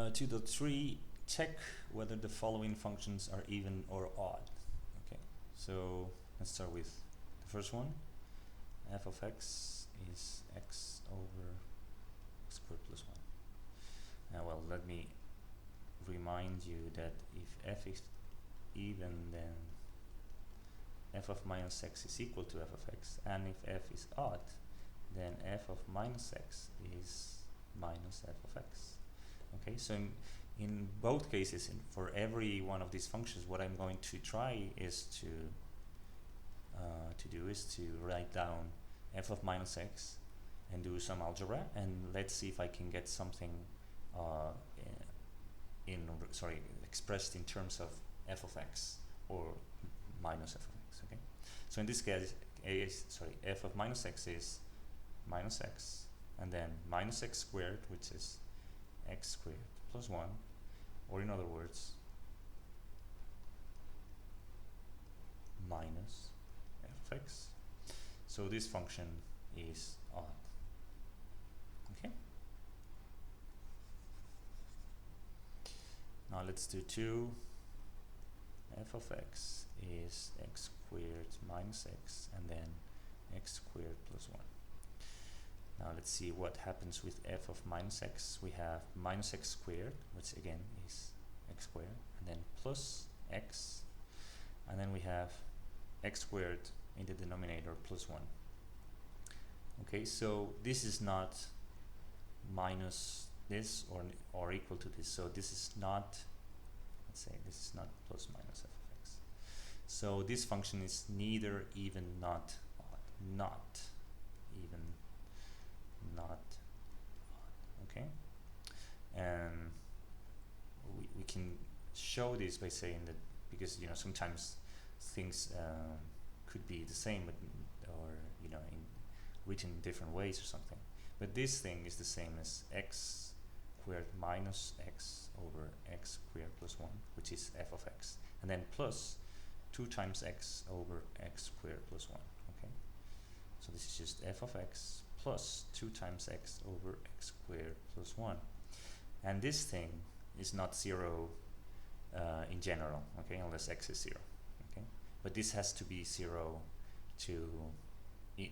2.3, check whether the following functions are even or odd. Okay, so let's start with the first one. F of x is x over x squared plus 1. Well, let me remind you that if f is even, then f of minus x is equal to f of x, and if f is odd, then f of minus x is minus f of x. Okay, so in both cases, for every one of these functions, what I'm going to try is to write down f of minus x and do some algebra, and let's see if I can get something expressed in terms of f of x or minus f of x. Okay, so in this case, f of minus x is minus x, and then minus x squared, which is x squared plus 1, or in other words, minus f of x. So this function is odd. Okay. Now let's do 2. F of x is x squared minus x, and then x squared plus 1. Now let's see what happens with f of minus x. We have minus x squared, which again is x squared, and then plus x, and then we have x squared in the denominator plus 1. Okay, so this is not minus this or equal to this, so this is not, let's say this is not plus minus f of x. So this function is neither even, not odd, not even, not odd. Okay, and we can show this by saying that, because sometimes things could be the same, but or written in different ways or something, but this thing is the same as x squared minus x over x squared plus 1, which is f of x, and then plus 2 times x over x squared plus 1. Okay, so this is just f of x plus 2 times x over x squared plus 1, and this thing is not 0 in general, okay, unless x is 0. Okay, but this has to be 0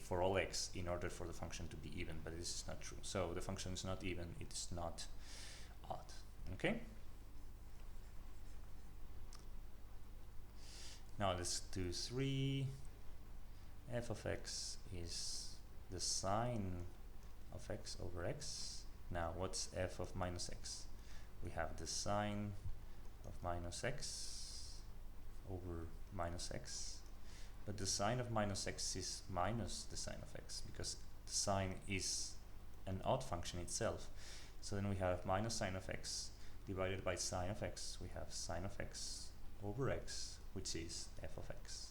for all x in order for the function to be even, but this is not true. So the function is not even, it's not odd. Okay, now let's do 3. F of x is the sine of x over x. Now what's f of minus x? We have the sine of minus x over minus x, but the sine of minus x is minus the sine of x, because the sine is an odd function itself. So then we have minus sine of x divided by sine of x. We have sine of x over x, which is f of x.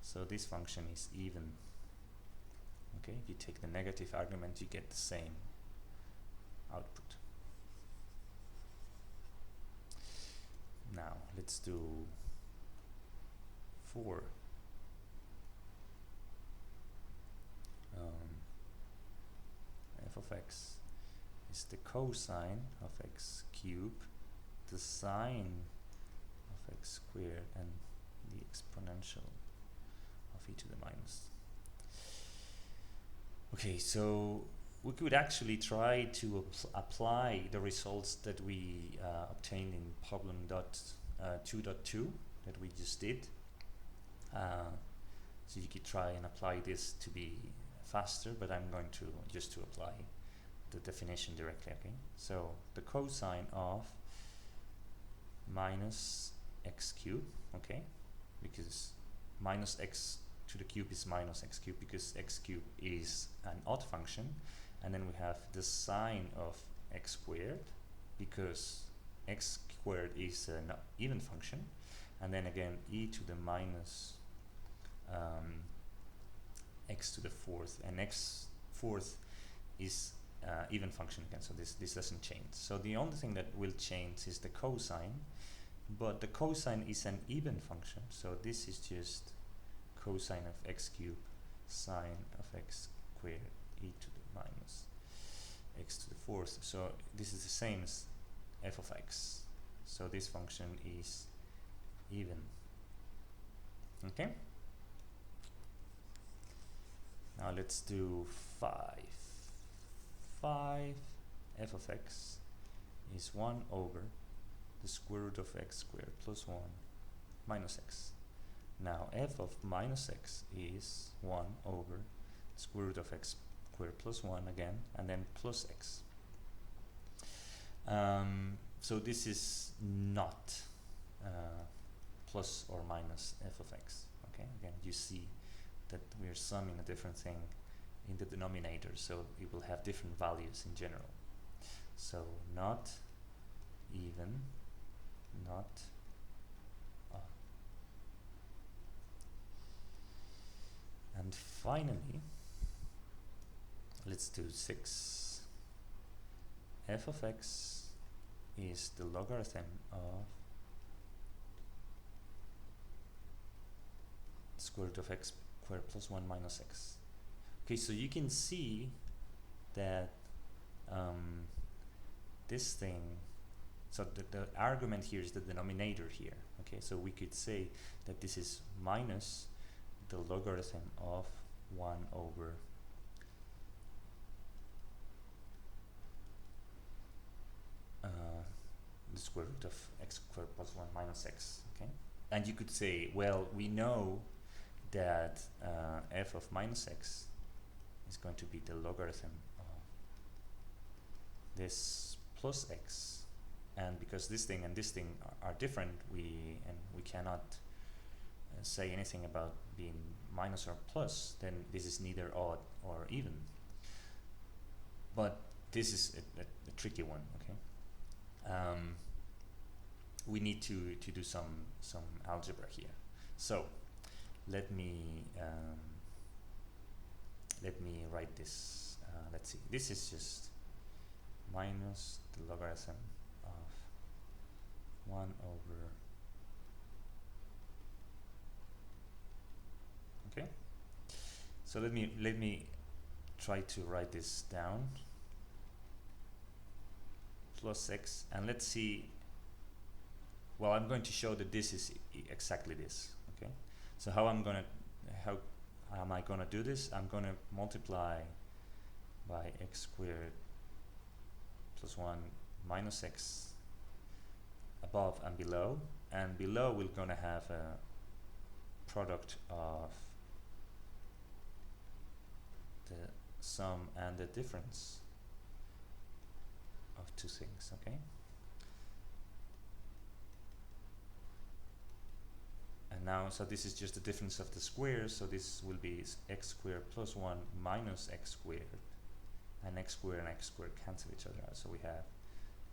So this function is even. Okay, if you take the negative argument, you get the same output. Now let's do 4. F of x is the cosine of x cubed, the sine of x squared, and the exponential of e to the minus. Okay, so we could actually try to apply the results that we obtained in problem 2.2 that we just did. So you could try and apply this to be faster, but I'm going to just to apply the definition directly. Okay, so the cosine of minus x cubed, okay, because minus x to the cube is minus x cubed, because x cubed is an odd function, and then we have the sine of x squared, because x squared is an even function, and then again e to the minus x to the fourth, and x fourth is even function again, so this doesn't change. So the only thing that will change is the cosine, but the cosine is an even function, so this is just cosine of x cubed sine of x squared e to the minus x to the fourth. So this is the same as f of x. So this function is even. Okay. Now let's do 5. 5 f of x is 1 over the square root of x squared plus 1 minus x. Now f of minus x is 1 over square root of x squared plus 1 again, and then plus x. So this is not plus or minus f of x. Okay, again you see that we are summing a different thing in the denominator, so it will have different values in general. So not even, not odd. And finally, let's do 6. F of x is the logarithm of square root of x squared plus 1 minus x. Okay, so you can see that this thing, so the argument here is the denominator here. Okay, so we could say that this is minus the logarithm of 1 over the square root of x squared plus 1 minus x. Okay, and you could say, well, we know that f of minus x is going to be the logarithm of this plus x, and because this thing and this thing are different, we cannot say anything about being minus or plus, then this is neither odd or even. But this is a tricky one. Okay, we need to do some algebra here. So let me write this. Let's see, this is just minus the logarithm of 1 over, okay, so let me try to write this down, plus x, and let's see, well, I'm going to show that this is exactly this. Okay, so how am I gonna do this? I'm gonna multiply by x squared plus 1 minus x above and below we're gonna have a product of the sum and the difference of two things. Okay, and now, so this is just the difference of the squares, so this will be x squared plus 1 minus x squared, and x squared cancel each other out, so we have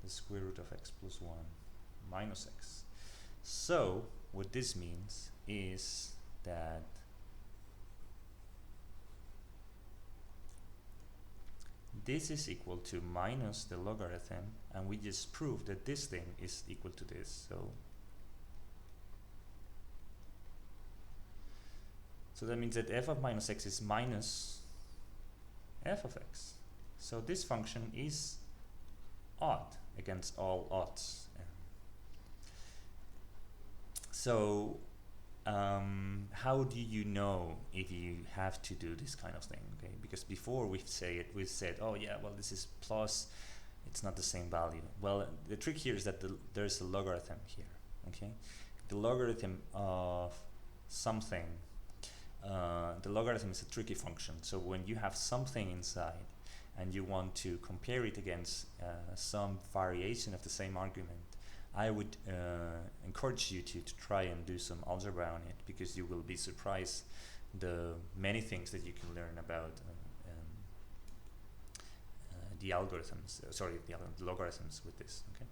the square root of x plus 1 minus x. So what this means is that this is equal to minus the logarithm, and we just proved that this thing is equal to this. So that means that f of minus x is minus f of x. So this function is odd against all odds. So how do you know if you have to do this kind of thing? Okay, because before we said, oh yeah, well, this is plus, it's not the same value. Well, the trick here is that there's a logarithm here. Okay, the logarithm of something, the logarithm is a tricky function. So when you have something inside and you want to compare it against some variation of the same argument, I would encourage you to try and do some algebra on it, because you will be surprised the many things that you can learn about the algorithms, the logarithms with this. Okay.